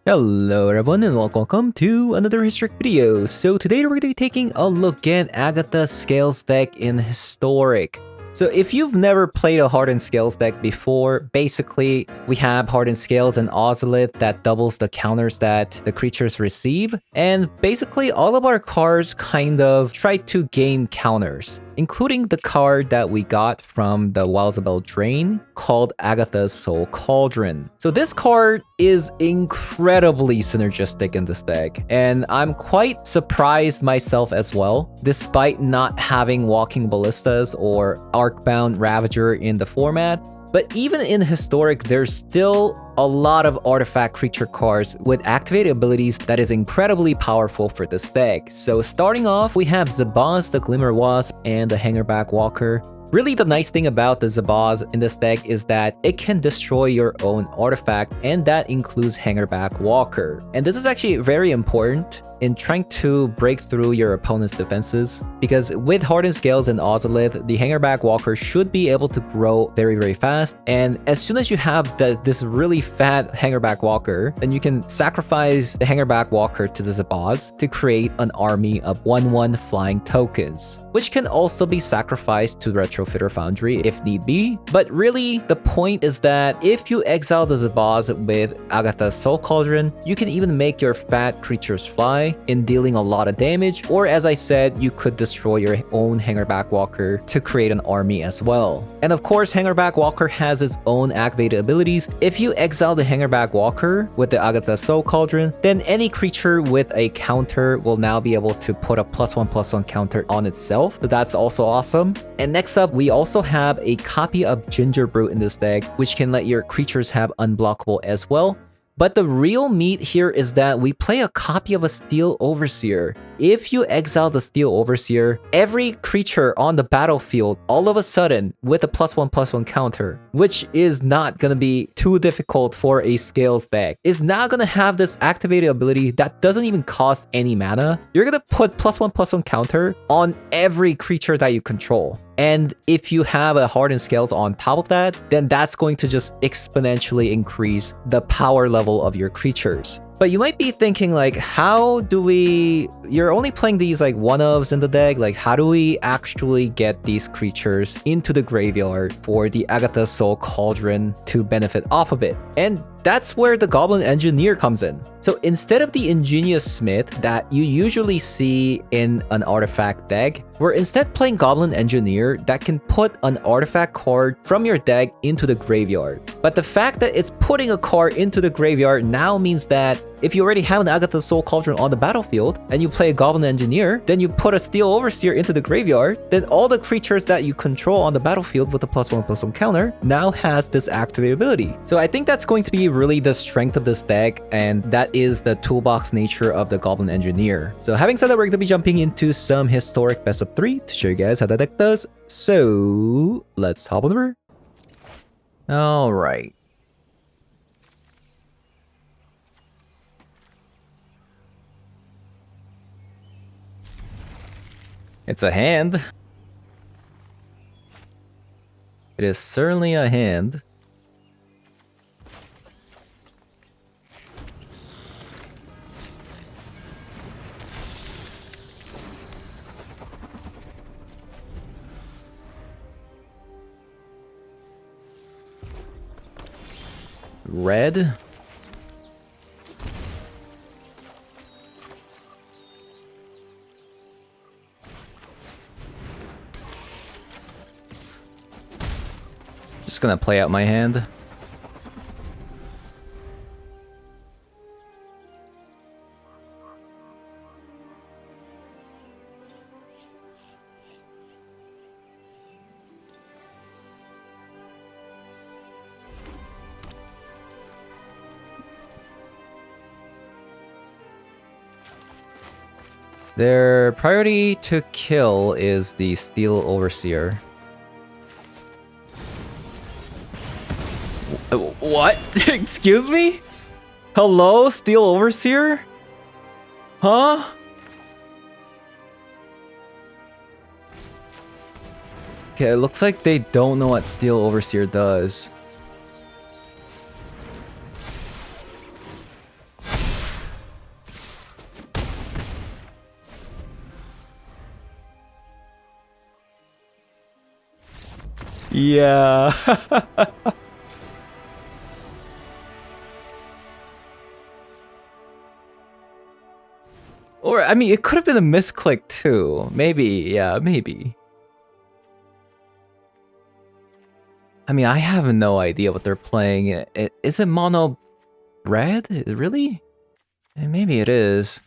Hello everyone and welcome to another Historic video. So today we're going to be taking a look at Agatha Scales deck in Historic. So if you've never played a Hardened Scales deck before, basically we have Hardened Scales and Ozolith that doubles the counters that the creatures receive. And basically all of our cards kind of try to gain counters, including the card that we got from the Wilds of Eldraine called Agatha's Soul Cauldron. So this card is incredibly synergistic in this deck, and I'm quite surprised myself as well, despite not having Walking Ballistas or Arcbound Ravager in the format. But even in Historic, there's still a lot of artifact creature cards with activated abilities that is incredibly powerful for this deck. So starting off, we have Zabaz, the Glimmer Wasp, and the Hangerback Walker. Really, the nice thing about the Zabaz in this deck is that it can destroy your own artifact, and that includes Hangerback Walker. And this is actually very important in trying to break through your opponent's defenses, because with Hardened Scales and Ozolith, the Hangerback Walker should be able to grow very fast, and as soon as you have this really fat Hangerback Walker, then you can sacrifice the Hangerback Walker to the Zabaz to create an army of 1/1 flying tokens, which can also be sacrificed to Retrofitter Foundry if need be. But really, the point is that if you exile the Zabaz with Agatha's Soul Cauldron, you can even make your fat creatures fly in dealing a lot of damage, or as I said, you could destroy your own Hangerback Walker to create an army as well. And of course, Hangerback Walker has its own activated abilities. If you exile the Hangerback Walker with the Agatha Soul Cauldron, then any creature with a counter will now be able to put a +1/+1 counter on itself. So that's also awesome. And next up, we also have a copy of Gingerbrute in this deck, which can let your creatures have unblockable as well. But the real meat here is that we play a copy of a Steel Overseer. If you exile the Steel Overseer, every creature on the battlefield, all of a sudden, with a +1/+1 counter, which is not going to be too difficult for a Scales deck, is now going to have this activated ability that doesn't even cost any mana. You're going to put +1/+1 counter on every creature that you control. And if you have a Hardened Scales on top of that, then that's going to just exponentially increase the power level of your creatures. But you might be thinking, like, how do you're only playing these like one-ofs in the deck, like how do we actually get these creatures into the graveyard for the Agatha Soul Cauldron to benefit off of it? And that's where the Goblin Engineer comes in. So instead of the Ingenious Smith that you usually see in an artifact deck, we're instead playing Goblin Engineer that can put an artifact card from your deck into the graveyard. But the fact that it's putting a card into the graveyard now means that if you already have an Agatha Soul Cauldron on the battlefield and you play a Goblin Engineer, then you put a Steel Overseer into the graveyard, then all the creatures that you control on the battlefield with a +1/+1 counter now has this activated ability. So I think that's going to be really the strength of this deck, and that is the toolbox nature of the Goblin Engineer. So having said that, we're going to be jumping into some Historic Best of 3 to show you guys how that deck does. So let's hop on over. All right. It's a hand. It is certainly a hand. Red. Just gonna play out my hand. Their priority to kill is the Steel Overseer. What? Excuse me? Hello, Steel Overseer? Huh? Okay, it looks like they don't know what Steel Overseer does. Yeah. Or, I mean, it could have been a misclick too. Maybe, yeah, maybe. I mean, I have no idea what they're playing. Is it mono red? Really? Maybe it is.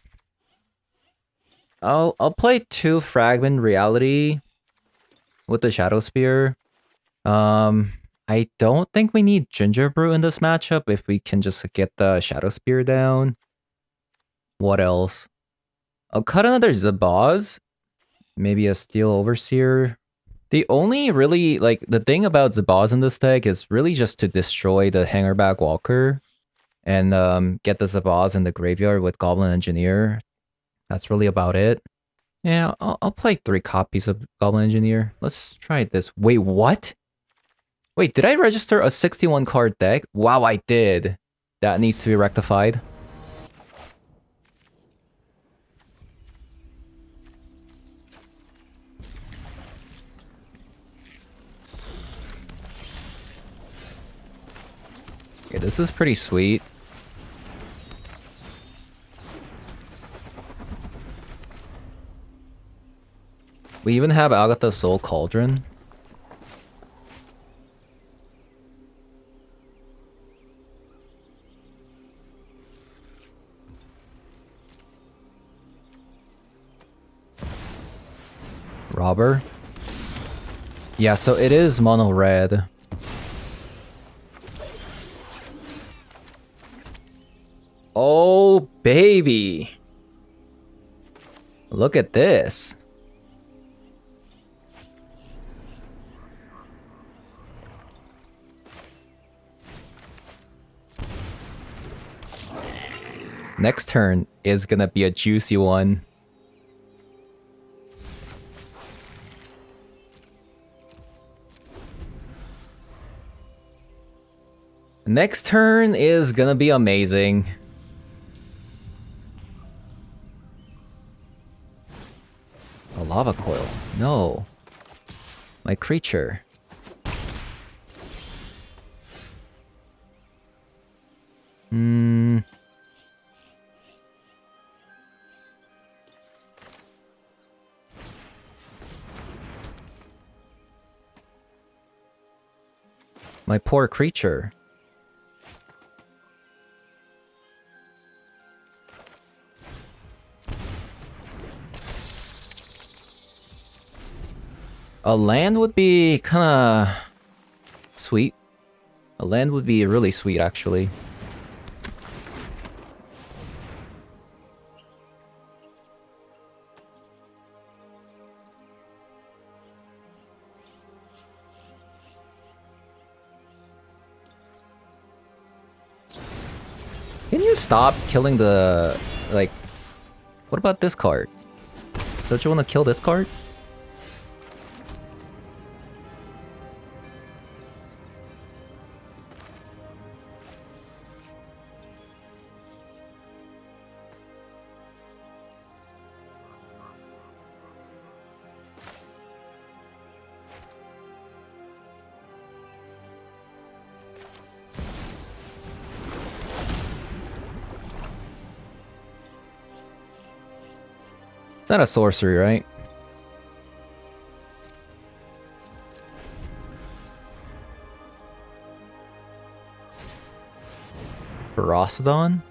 I'll play 2 Fragment Reality with the Shadow Spear. I don't think we need Ginger Brew in this matchup if we can just get the Shadow Spear down. What else? I'll cut another Zabaz. Maybe a Steel Overseer. The only really, like, the thing about Zabaz in this deck is really just to destroy the Hangerback Walker and get the Zabaz in the graveyard with Goblin Engineer. That's really about it. Yeah, I'll play 3 copies of Goblin Engineer. Let's try this. Wait, what? Wait, did I register a 61 card deck? Wow, I did. That needs to be rectified. Okay, this is pretty sweet. We even have Agatha Soul Cauldron. Robber. Yeah, so it is mono red. Oh, baby. Look at this. Next turn is gonna be a juicy one. Next turn is gonna be amazing. A lava coil. No. My creature. My poor creature. A land would be kinda sweet. A land would be really sweet, actually. Can you stop killing the... like... What about this card? Don't you want to kill this card? It's not a sorcery, right? Ferocidon?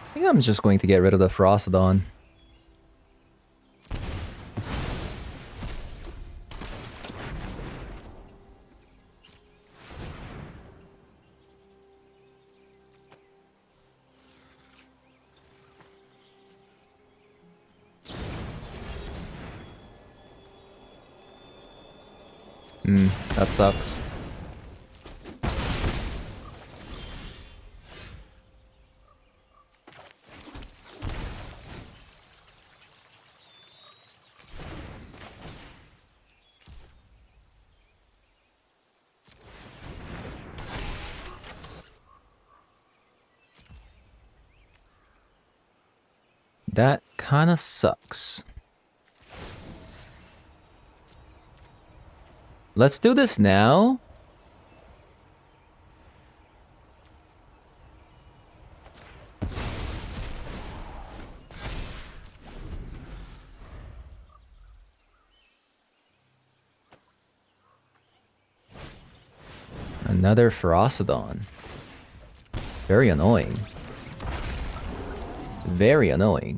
I think I'm just going to get rid of the Ferocidon. That sucks. That kinda sucks. Let's do this now. Another Ferocidon. Very annoying. Very annoying.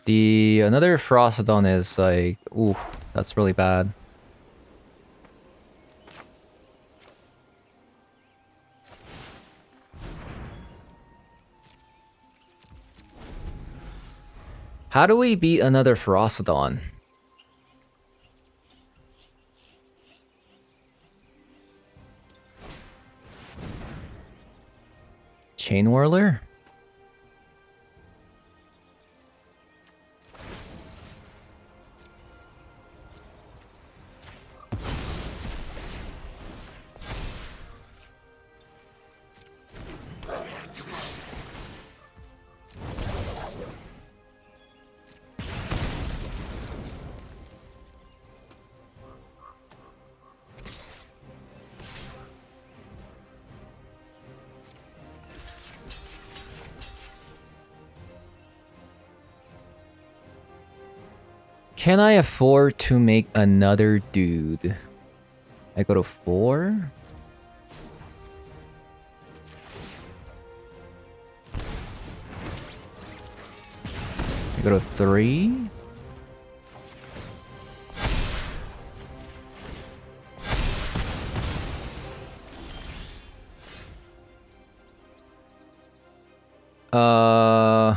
The another Ferocidon is like, ooh, that's really bad. How do we beat another Ferocidon? Chain Whirler? Can I afford to make another dude? I go to 4? I go to 3? Uh...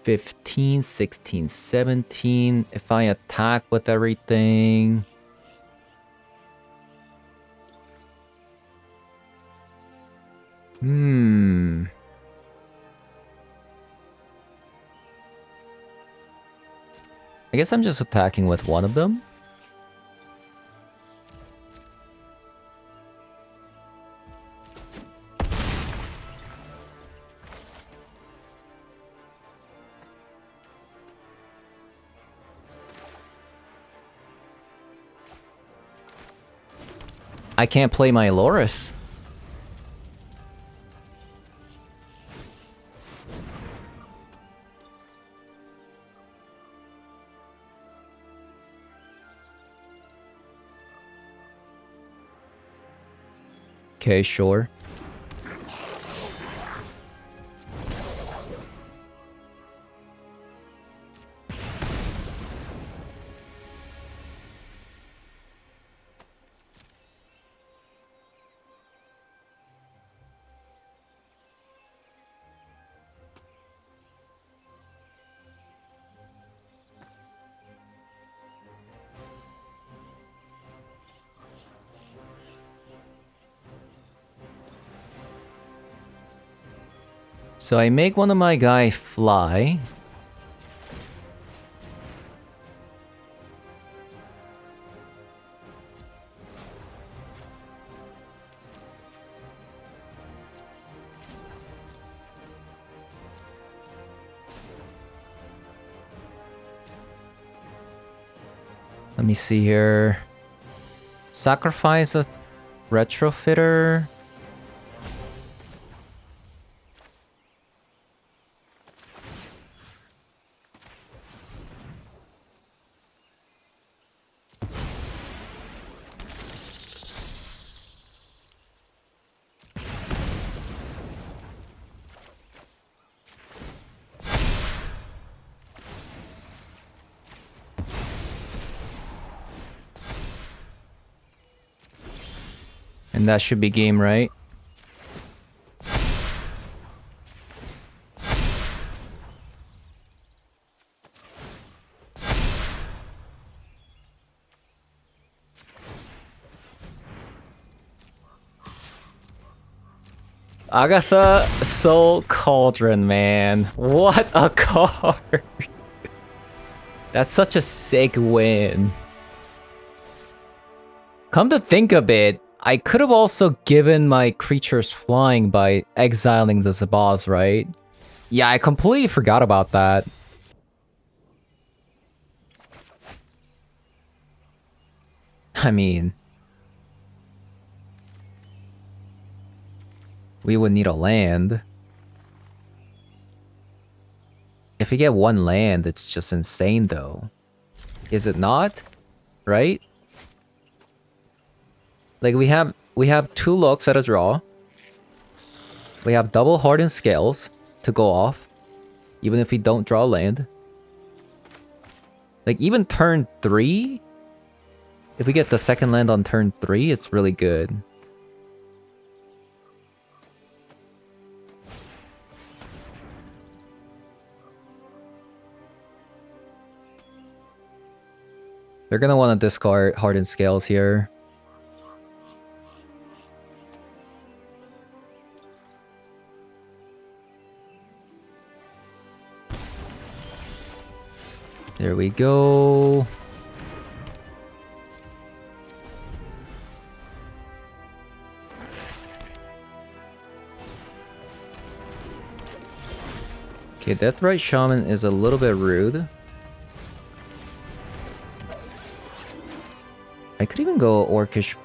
15, 16, 17. If I attack with everything... I guess I'm just attacking with one of them. I can't play my Loris. Okay, sure. So I make one of my guy fly. Let me see here. Sacrifice a retrofitter. And that should be game, right? Agatha Soul Cauldron, man. What a card! That's such a sick win. Come to think of it, I could have also given my creatures flying by exiling the Zabaz, right? Yeah, I completely forgot about that. I mean... we would need a land. If we get one land, it's just insane though. Is it not? Right? Like we have 2 looks at a draw. We have double Hardened Scales to go off. Even if we don't draw land. Like even turn 3, if we get the second land on turn 3, it's really good. They're gonna want to discard Hardened Scales here. There we go. Okay, Deathrite Shaman is a little bit rude. I could even go Orcish.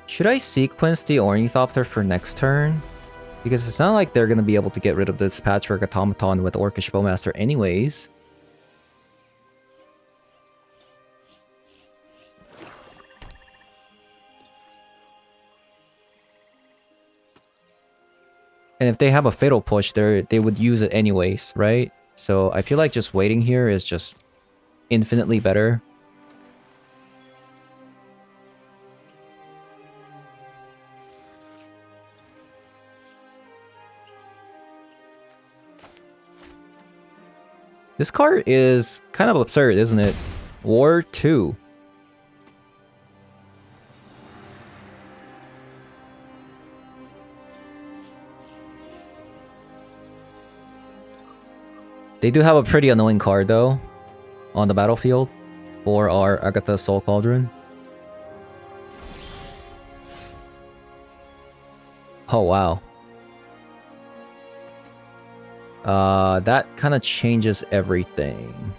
Should I sequence the Ornithopter for next turn? Because it's not like they're going to be able to get rid of this Patchwork Automaton with Orcish Bowmaster anyways. And if they have a Fatal Push, they would use it anyways, right? So I feel like just waiting here is just infinitely better. This card is kind of absurd, isn't it? War 2. They do have a pretty annoying card, though, on the battlefield for our Agatha Soul Cauldron. Oh, wow. That kind of changes everything.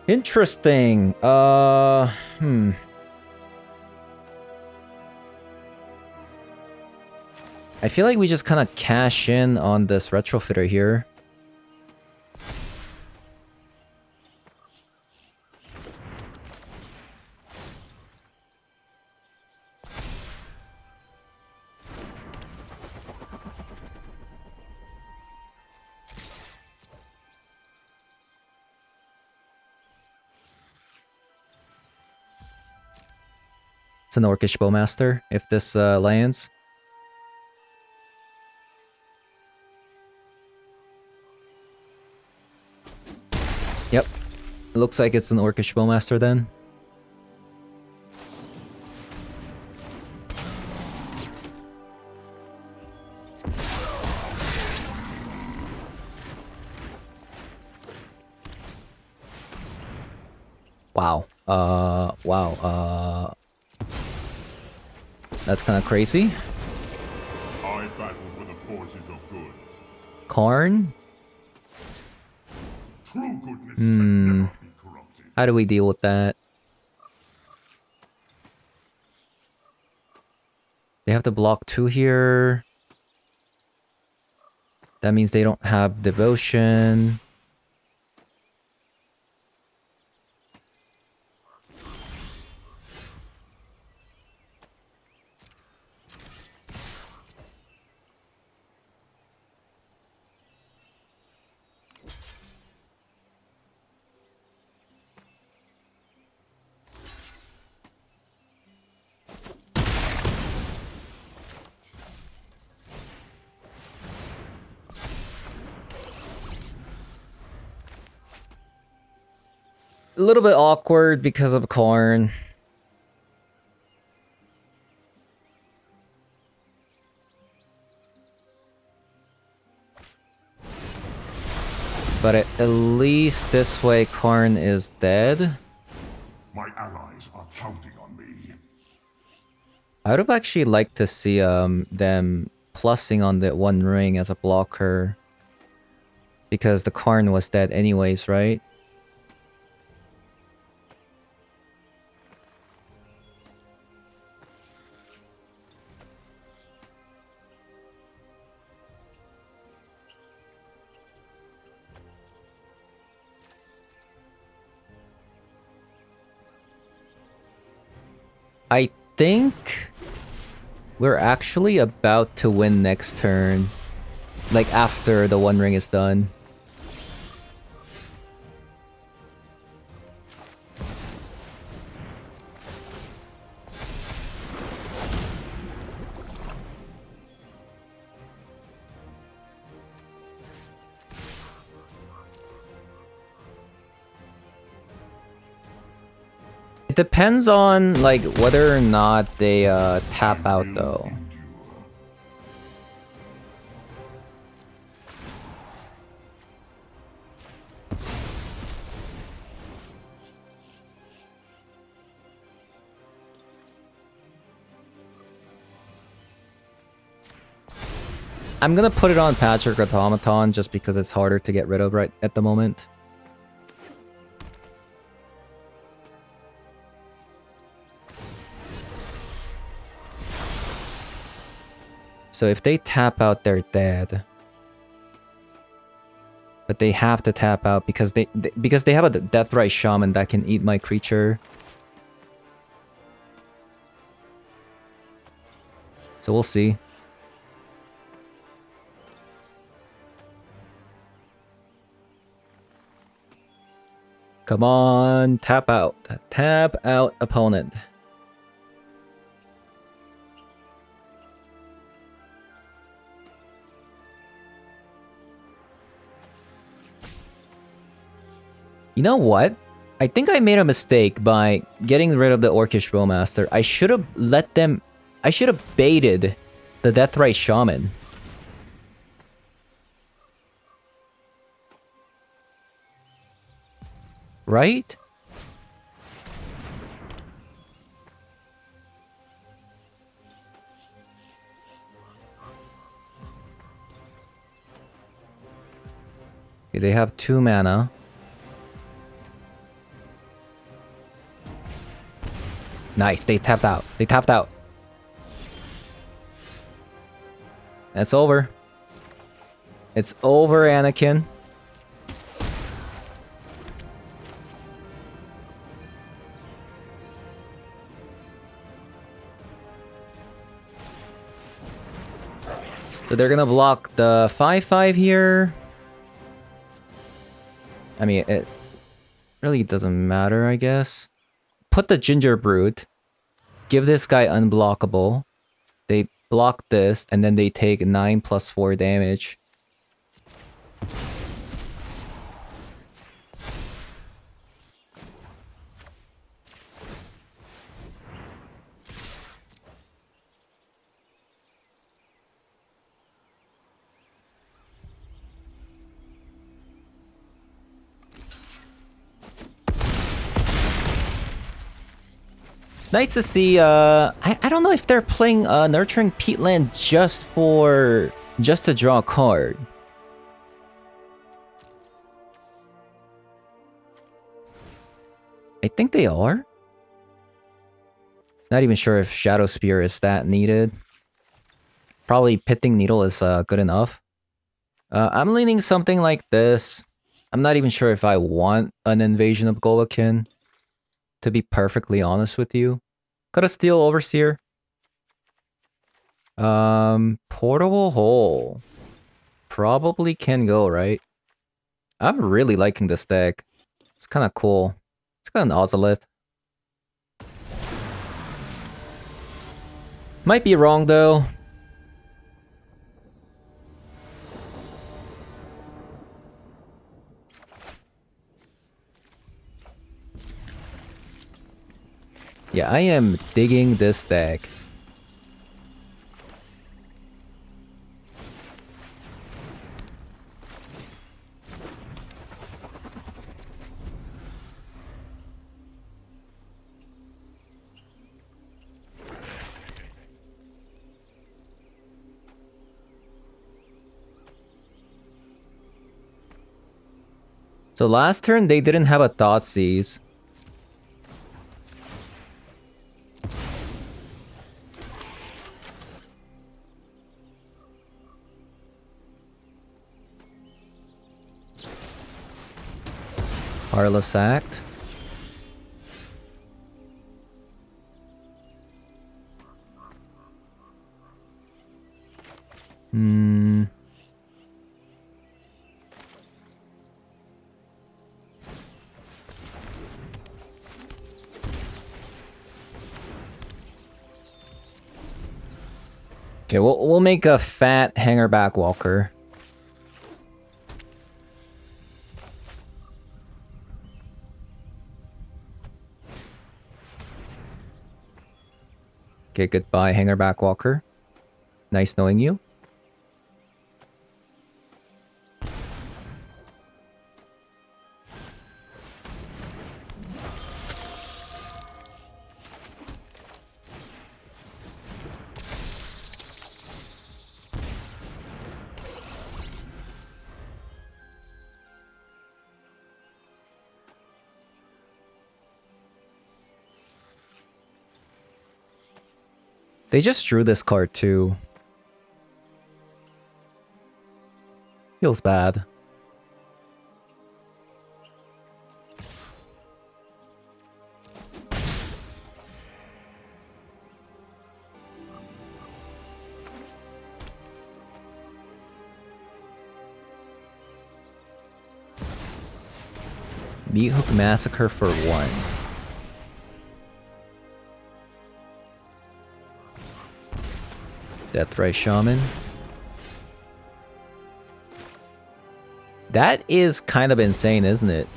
Interesting. I feel like we just kind of cash in on this retrofitter here. It's an Orcish Bowmaster if this lands. Yep. It looks like it's an Orcish Bowmaster then. Wow. Wow. That's kind of crazy. I battle for the forces of good. Karn? True goodness can never be corrupted. How do we deal with that? They have to block 2 here. That means they don't have Devotion. A little bit awkward because of corn. But at least this way corn is dead. My allies are counting on me. I would have actually liked to see them plussing on the one ring as a blocker. Because the corn was dead anyways, right? I think we're actually about to win next turn. Like after the one ring is done. It depends on like whether or not they tap out though. I'm gonna put it on Patrick Automaton just because it's harder to get rid of right at the moment. So if they tap out, they're dead. But they have to tap out because they have a Deathrite Shaman that can eat my creature. So we'll see. Come on, tap out. Tap out, opponent. You know what? I think I made a mistake by getting rid of the Orcish Bowmaster. I should have let them... I should have baited the Deathrite Shaman. Right? Okay, they have 2 mana. Nice, they tapped out. They tapped out. It's over. It's over, Anakin. So they're gonna block the 5/5 here. I mean, it really doesn't matter, I guess. Put the Ginger Brute. Give this guy unblockable. They block this, and then they take 9 plus 4 damage. Nice to see, I don't know if they're playing Nurturing Peatland just to draw a card. I think they are. Not even sure if Shadow Spear is that needed. Probably Pitting Needle is good enough. I'm leaning something like this. I'm not even sure if I want an Invasion of Golbakin. To be perfectly honest with you. Got a Steel Overseer. Portable Hole. Probably can go, right? I'm really liking this deck. It's kind of cool. It's got an Ozolith. Might be wrong, though. Yeah, I am digging this deck. So last turn, they didn't have a Thoughtseize. Heartless Act. Okay, we'll make a fat Hangerback Walker. Okay, goodbye, Hangerback Walker. Nice knowing you. They just drew this card too. Feels bad. Meat Hook Massacre for 1. Deathray Shaman. That is kind of insane, isn't it?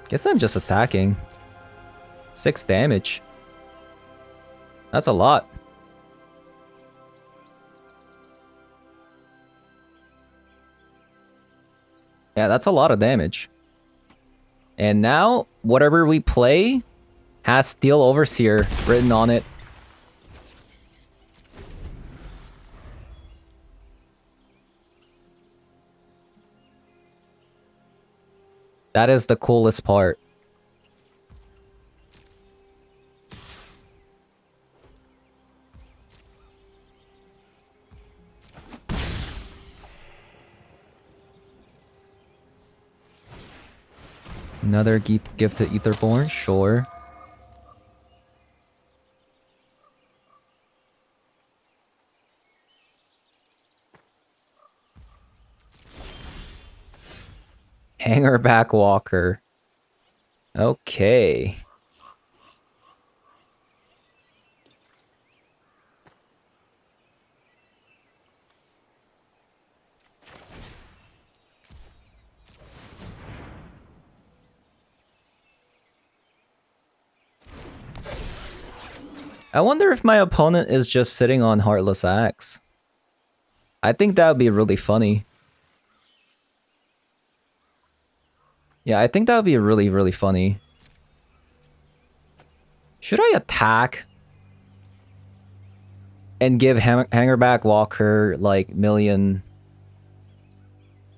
Guess I'm just attacking. 6 damage. That's a lot. Yeah, that's a lot of damage. And now, whatever we play has Steel Overseer written on it. That is the coolest part. Another gift to Etherborn, sure. Hangerback Walker. Okay. I wonder if my opponent is just sitting on Heartless Axe. I think that would be really funny. Yeah, I think that would be really, really funny. Should I attack? And give Hangerback Walker, like, million...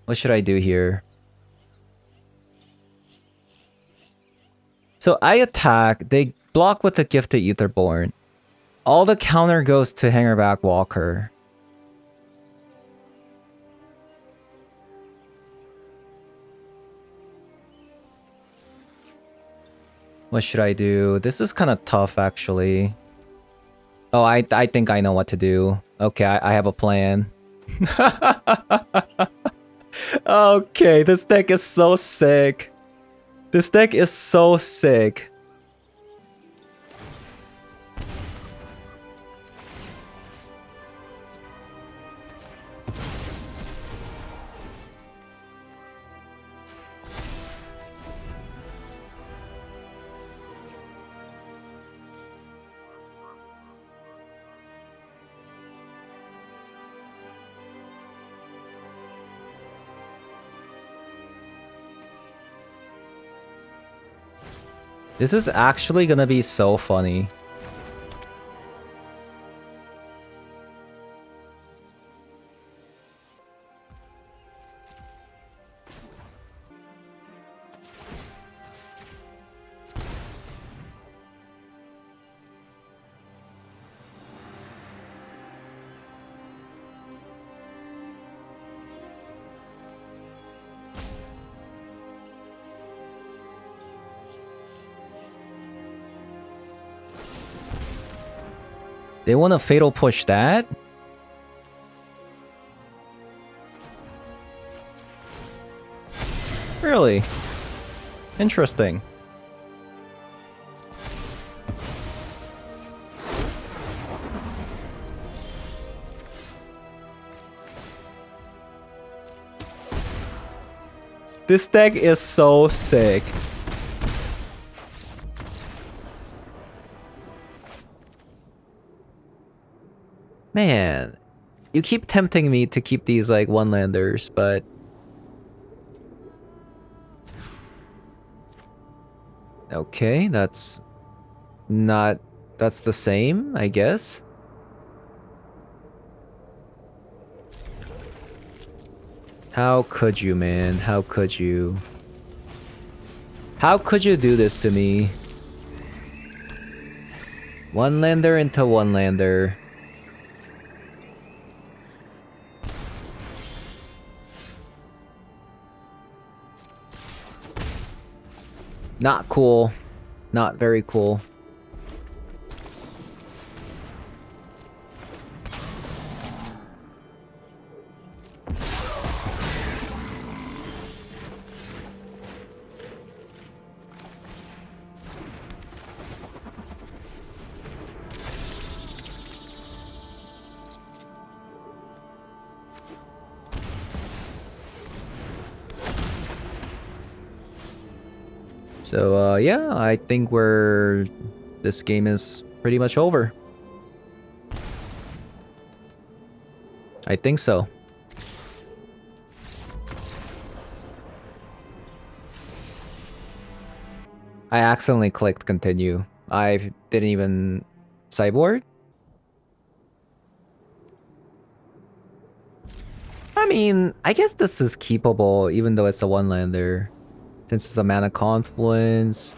What should I do here? So I attack, they block with the Gift to Etherborn. All the counter goes to Hangerback Walker. What should I do? This is kind of tough, actually. Oh, I think I know what to do. Okay, I have a plan. Okay, this deck is so sick. This deck is so sick. This is actually gonna be so funny. They want to fatal push that? Really? Interesting. This deck is so sick. Man, you keep tempting me to keep these like one-landers, but okay, that's the same, I guess. How could you, man? How could you? How could you do this to me? One-lander into one-lander. Not cool. Not very cool. So, yeah, I think this game is pretty much over. I think so. I accidentally clicked continue. I didn't even sideboard. I mean, I guess this is keepable even though it's a one-lander. Since it's a mana confluence.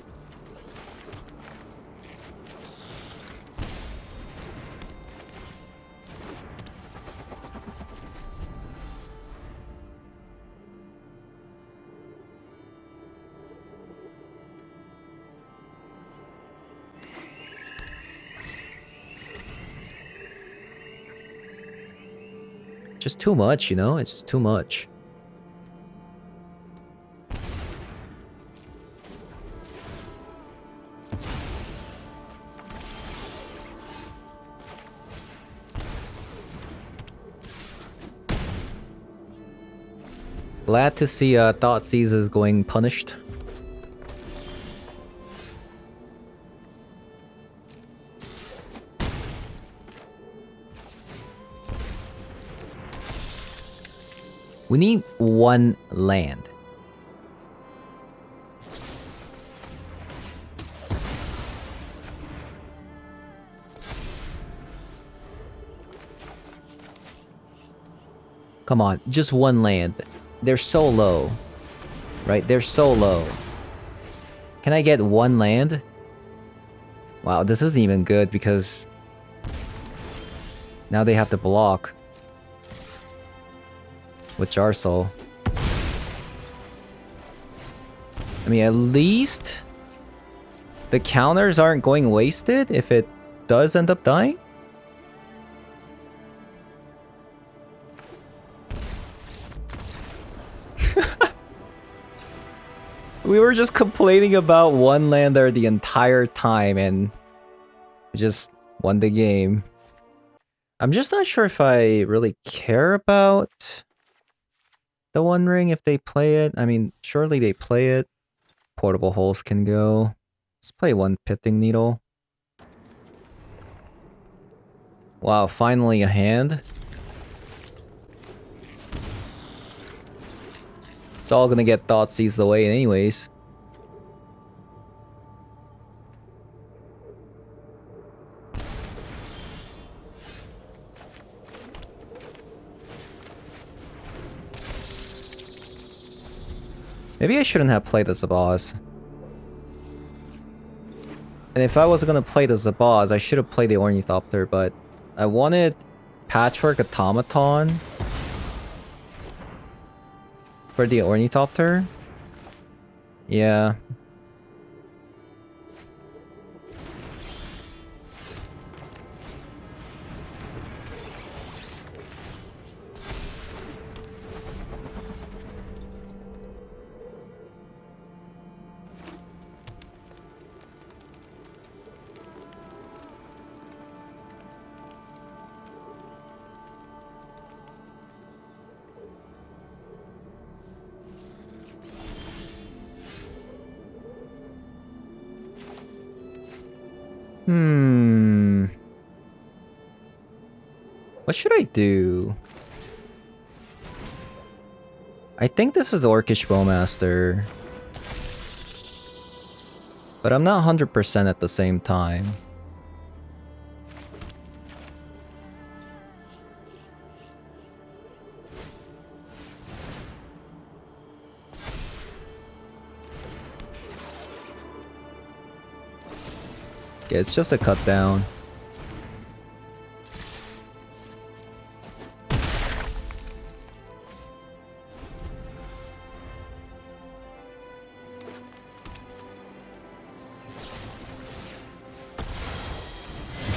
Just too much, you know? It's too much. Glad to see Thoughtseize is going punished. We need one land. Come on, just one land. They're so low. Right? They're so low. Can I get one land? Wow, this isn't even good because now they have to block with Jarsoul. I mean, at least the counters aren't going wasted if it does end up dying. We were just complaining about one lander the entire time and we just won the game. I'm just not sure if I really care about the One Ring if they play it. I mean, surely they play it. Portable holes can go. Let's play one Pithing Needle. Wow, finally a hand. It's all gonna get Thoughtseize the way anyways. Maybe I shouldn't have played as a boss. And if I was gonna play the Zabaz, I should have played the Ornithopter, but I wanted Patchwork Automaton for the Ornithopter. Yeah. What should I do? I think this is Orcish Bowmaster. But I'm not 100% at the same time. Okay, it's just a cut down.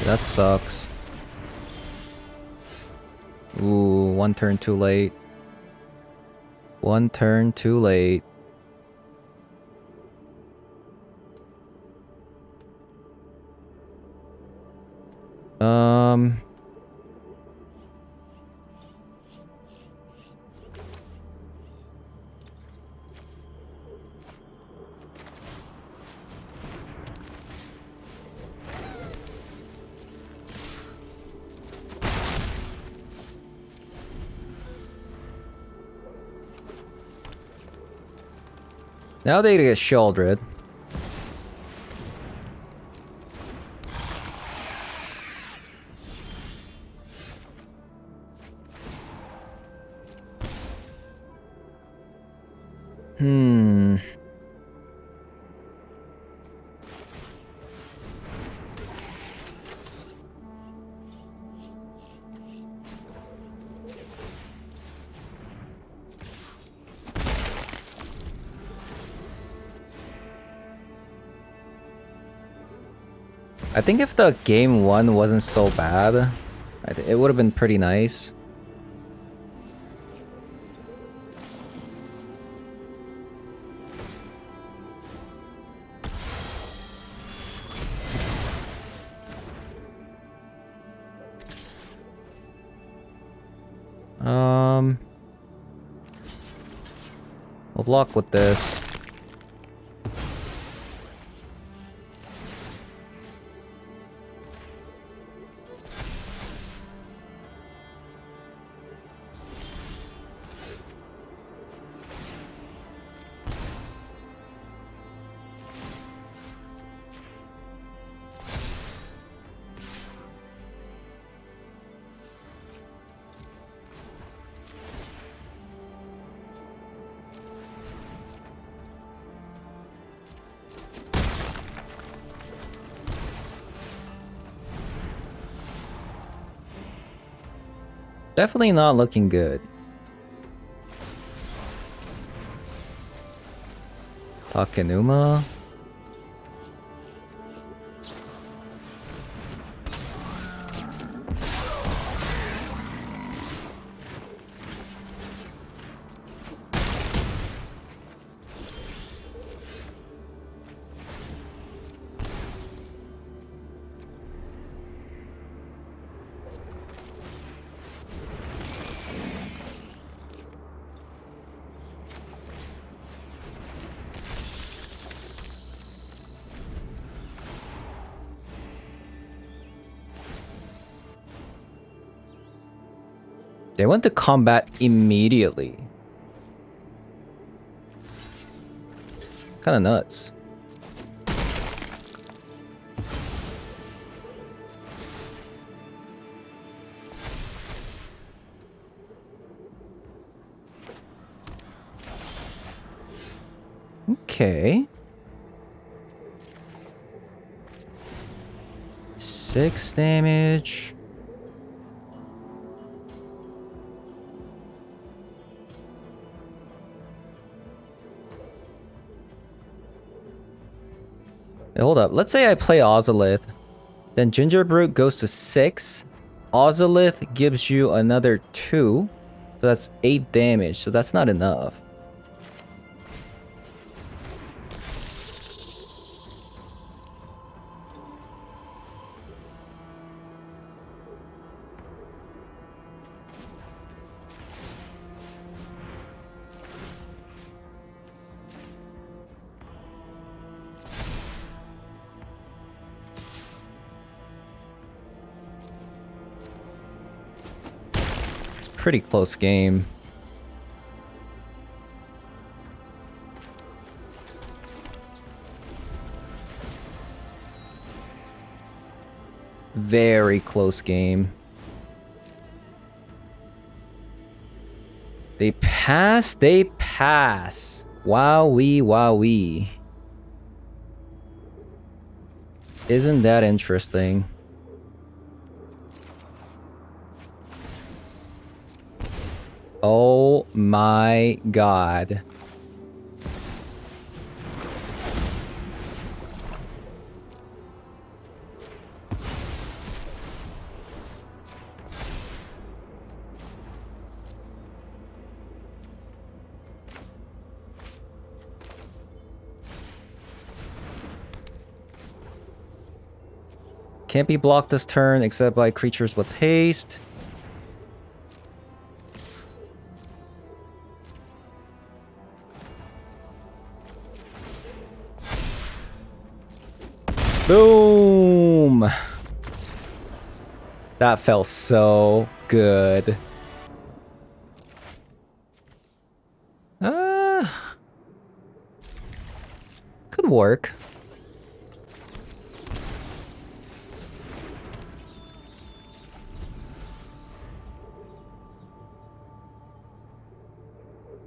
That sucks. Ooh, one turn too late. One turn too late. Now they get Sheoldred. I think if the game 1 wasn't so bad, it would have been pretty nice. We'll block with this. Definitely not looking good. Takenuma. They went to combat immediately. Kind of nuts. Okay. 6 damage. Hey, hold up. Let's say I play Ozolith. Then Gingerbrute goes to 6. Ozolith gives you another 2. So that's 8 damage. So that's not enough. Pretty close game. Very close game. They pass, they pass. Wowee, wowee. Isn't that interesting? Oh my god. Can't be blocked this turn except by creatures with haste. Boom! That felt so good. Could work.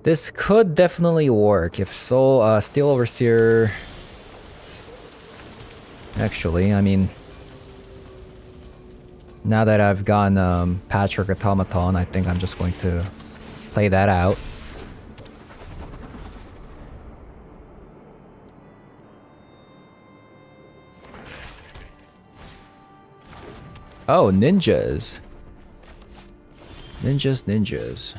This could definitely work if so. Steel Overseer. Actually, I mean, now that I've gotten Patrick Automaton, I think I'm just going to play that out. Oh, ninjas. Ninjas.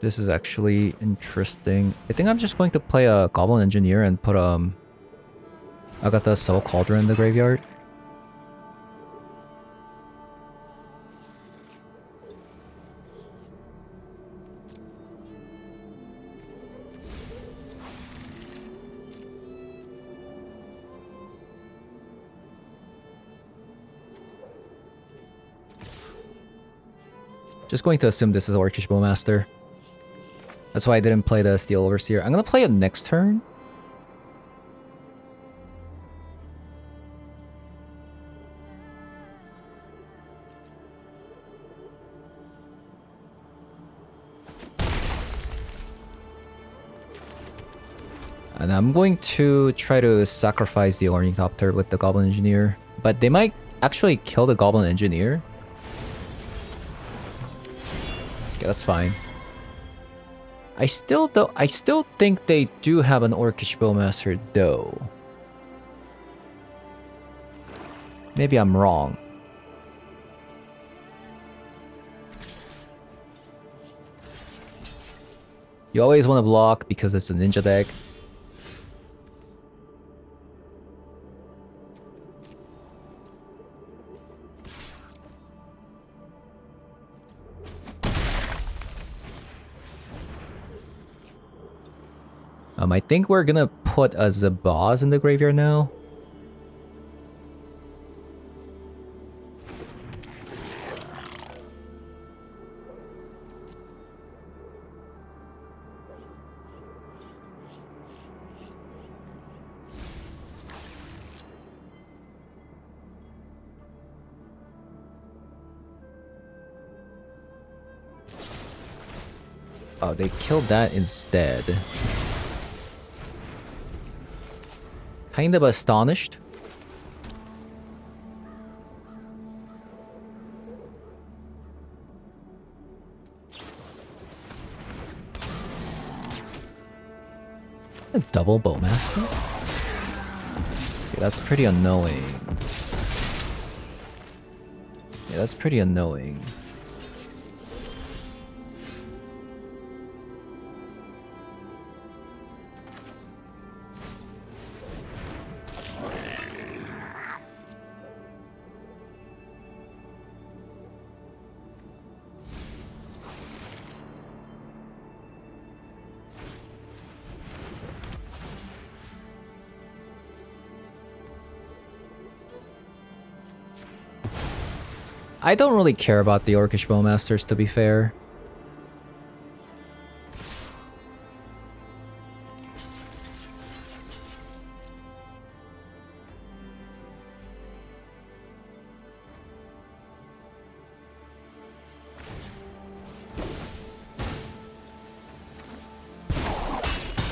This is actually interesting. I think I'm just going to play a Goblin Engineer and put Agatha Soul Cauldron in the graveyard. Just going to assume this is Orcish Bowmaster. That's why I didn't play the Steel Overseer. I'm gonna play it next turn. And I'm going to try to sacrifice the Ornithopter with the Goblin Engineer. But they might actually kill the Goblin Engineer. Okay, that's fine. I still think they do have an Orcish Bowmaster though. Maybe I'm wrong. You always want to block because it's a ninja deck. I think we're gonna put a Zabaz in the graveyard now. Oh, they killed that instead. Kind of astonished. A double Bowmaster? Okay, that's pretty annoying. Yeah, that's pretty annoying. I don't really care about the Orcish Bowmasters, to be fair.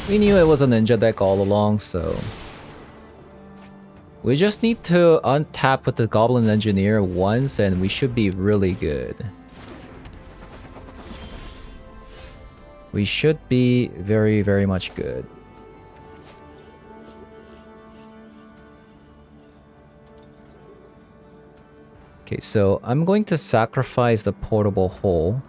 We knew it was a ninja deck all along, so... We just need to untap with the Goblin Engineer once and we should be really good. We should be very, very much good. Okay, so I'm going to sacrifice the Portable Hole.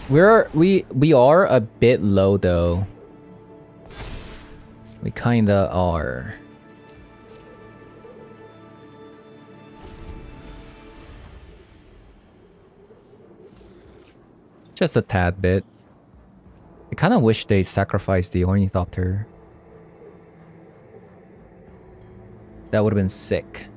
We are a bit low though. We kinda are. Just a tad bit. I kinda wish they sacrificed the Ornithopter. That would have been sick.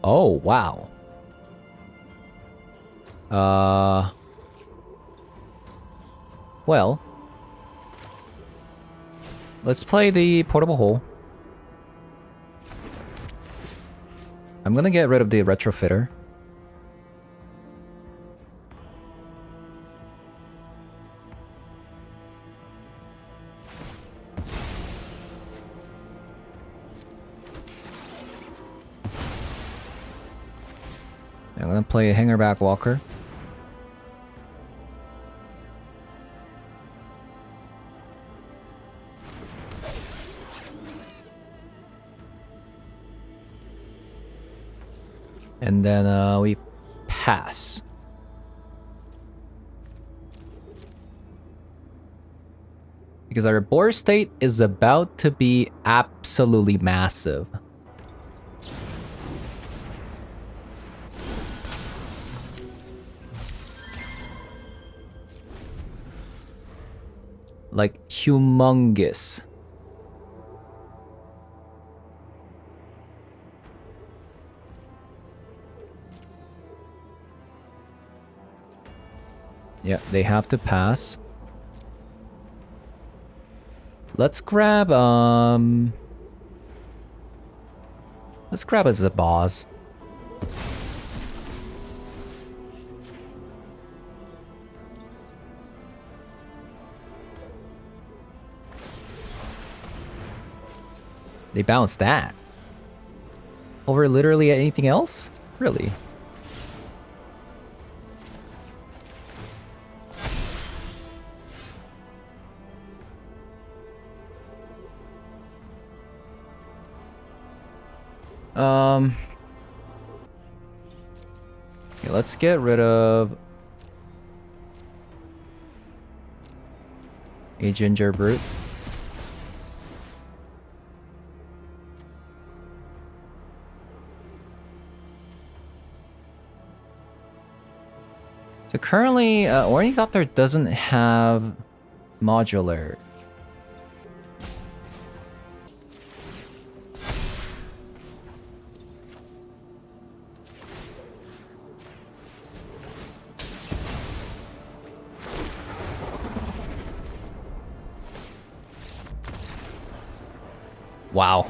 Oh, wow. Well. Let's play the Portable Hole. I'm gonna get rid of the Retrofitter. I'm gonna play a Hangerback Walker. And then we pass. Because our board state is about to be absolutely massive. Like, humongous. Yeah, they have to pass. Let's grab a Zabaz. They bounced that. Over literally anything else? Really? Okay, let's get rid of a ginger brute. So currently, Ornithopter doesn't have modular. Wow.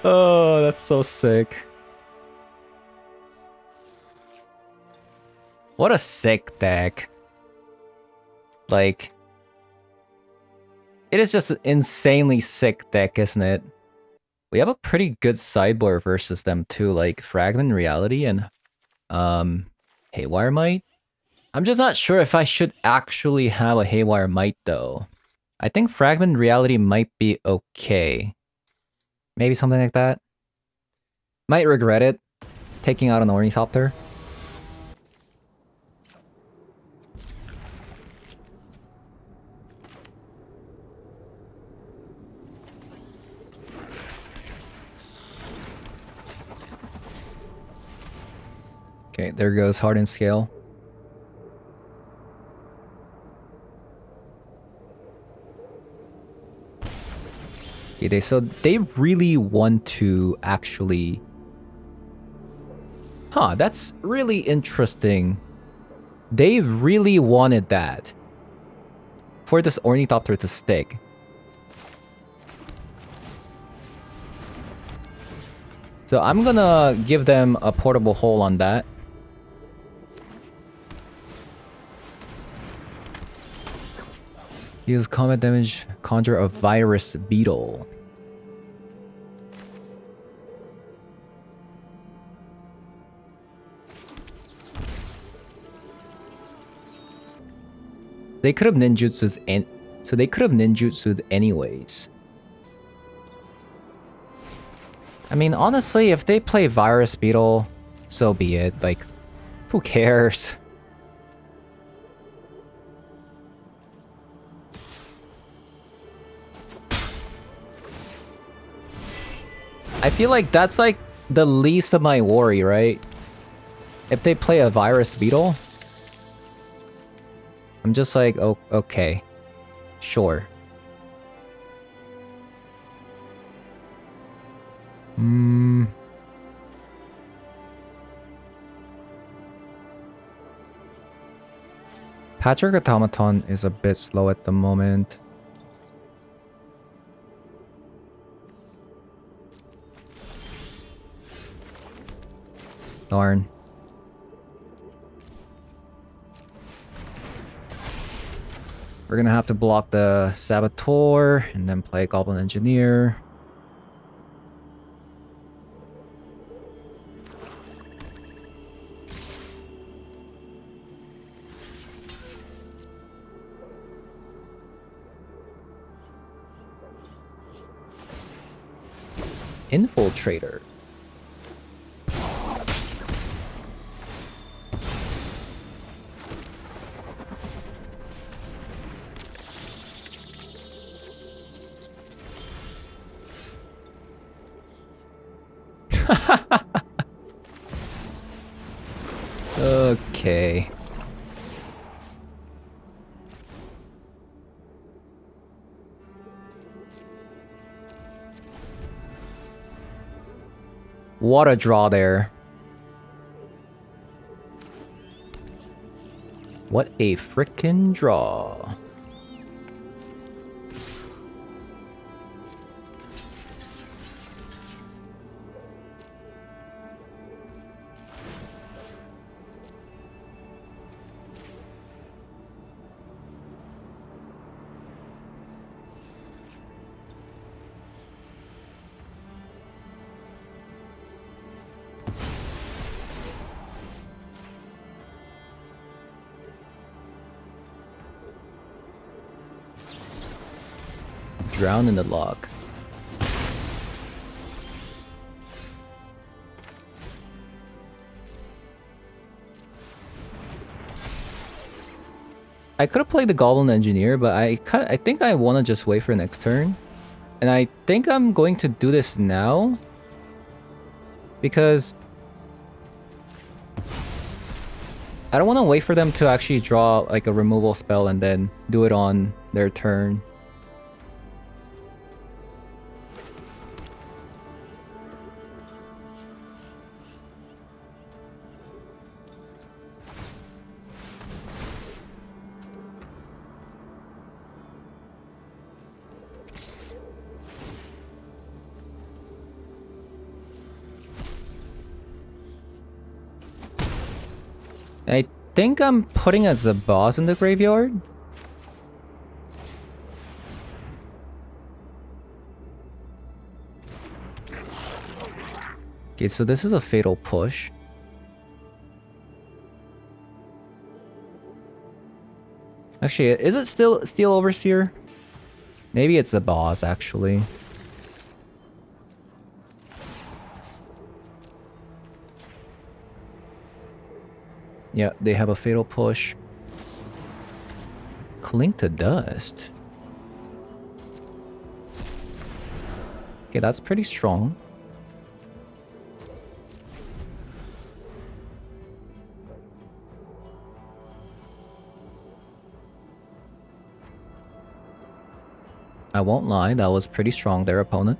Oh, that's so sick. What a sick deck. Like, it is just an insanely sick deck, isn't it? We have a pretty good sideboard versus them too, like Fragment Reality and Haywire Might. I'm just not sure if I should actually have a Haywire Might though. I think Fragment Reality might be okay. Maybe something like that. Might regret it, taking out an Ornithopter. Okay, there goes Hardened Scale. Okay, so they really want to actually... Huh, that's really interesting. They really wanted that. For this Ornithopter to stick. So I'm gonna give them a portable hole on that. Use combat damage, conjure a virus beetle. They could have ninjutsu's and so they could have ninjutsu'd anyways. I mean, honestly, if they play virus beetle, so be it. Like, who cares? I feel like that's like the least of my worry, right? If they play a virus beetle, I'm just like, oh, okay, sure. Patrick Automaton is a bit slow at the moment. Darn. We're gonna have to block the Saboteur and then play Goblin Engineer. Infiltrator. Okay. What a draw there. What a frickin' draw. drown in the lock. I could have played the Goblin Engineer, but I think I want to just wait for next turn. And I think I'm going to do this now. Because I don't want to wait for them to actually draw like a removal spell and then do it on their turn. I think I'm putting as a boss in the graveyard. Okay, so this is a fatal push. Actually, is it still Steel Overseer? Maybe it's a boss, actually. Yeah, they have a fatal push. Cling to Dust. Okay, that's pretty strong. I won't lie, that was pretty strong, their opponent.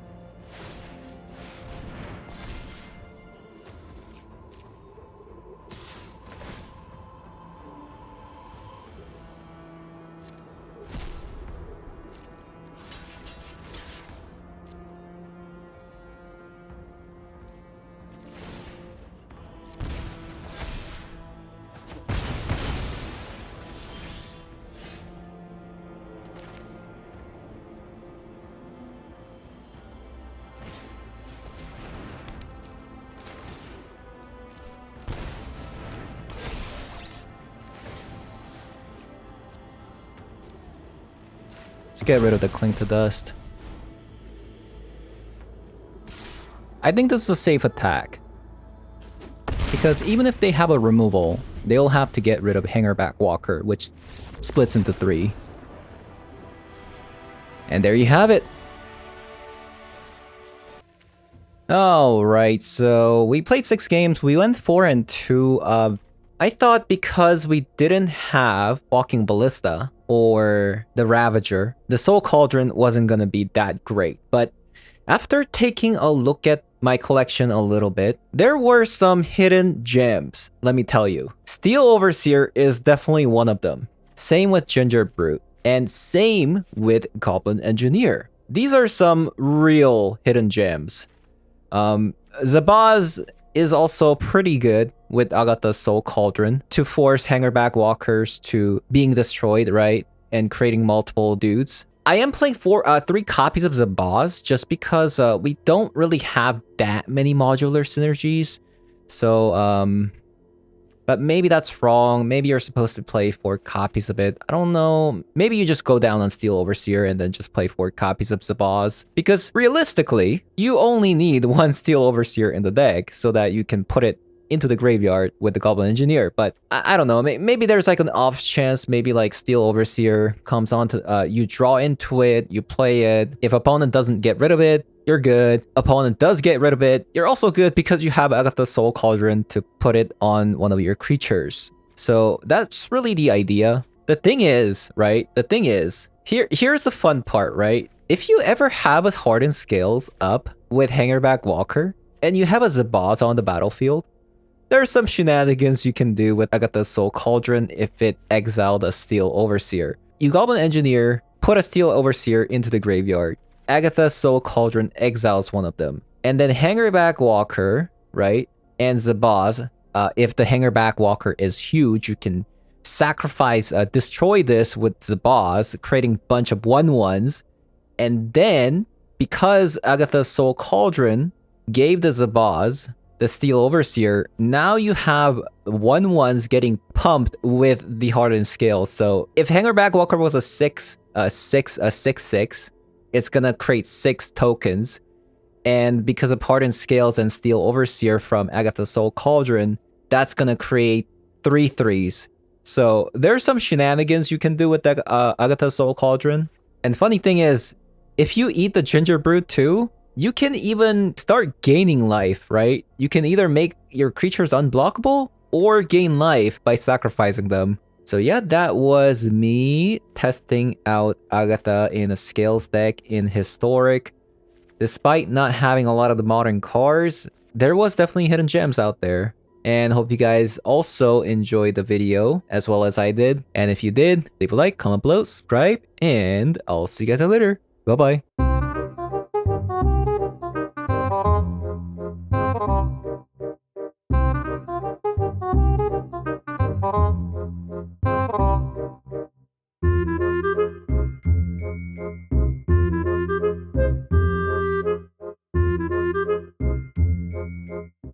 Let's get rid of the Cling to Dust. I think this is a safe attack. Because even if they have a removal, they'll have to get rid of Hangerback Walker, which splits into 3. And there you have it. Alright, so we played 6 games. We went 4-2. I thought because we didn't have Walking Ballista or the Ravager, the Soul Cauldron wasn't gonna be that great. But after taking a look at my collection a little bit, there were some hidden gems, let me tell you. Steel Overseer is definitely one of them. Same with Ginger Brute, and same with Goblin Engineer. These are some real hidden gems. Zabaz is also pretty good with Agatha's Soul Cauldron to force Hangerback Walkers to being destroyed, right? And creating multiple dudes. I am playing 3 copies of Zabaz just because we don't really have that many modular synergies. So, but maybe that's wrong. Maybe you're supposed to play 4 copies of it. I don't know. Maybe you just go down on Steel Overseer and then just play 4 copies of Zabaz. Because realistically, you only need 1 Steel Overseer in the deck so that you can put it into the graveyard with the Goblin Engineer. But I don't know. Maybe there's like an off chance. Maybe like Steel Overseer comes on to... you draw into it. You play it. If opponent doesn't get rid of it, you're good. Opponent does get rid of it, you're also good because you have Agatha's Soul Cauldron to put it on one of your creatures. So that's really the idea. The thing is, right? The thing is, here's the fun part, right? If you ever have a Hardened Scales up with Hangerback Walker, and you have a Zabaz on the battlefield, there are some shenanigans you can do with Agatha's Soul Cauldron if it exiled a Steel Overseer. You Goblin Engineer, put a Steel Overseer into the graveyard. Agatha's Soul Cauldron exiles one of them. And then Hangerback Walker, right? And Zabaz, if the Hangerback Walker is huge, you can sacrifice, destroy this with Zabaz, creating a bunch of 1/1s. And then, because Agatha's Soul Cauldron gave the Zabaz the Steel Overseer, now you have 1/1s getting pumped with the Hardened Scales. So if Hangerback Walker was a 6/6, it's gonna create 6 tokens. And because of Hardened Scales and Steel Overseer from Agatha Soul Cauldron, that's gonna create 3 3s. So there's some shenanigans you can do with that Agatha Soul Cauldron. And funny thing is, if you eat the Ginger Brew too, you can even start gaining life, right? You can either make your creatures unblockable or gain life by sacrificing them. So yeah, that was me testing out Agatha in a Scales deck in Historic. Despite not having a lot of the modern cards, there was definitely hidden gems out there. And hope you guys also enjoyed the video as well as I did. And if you did, leave a like, comment below, subscribe, and I'll see you guys later. Bye-bye.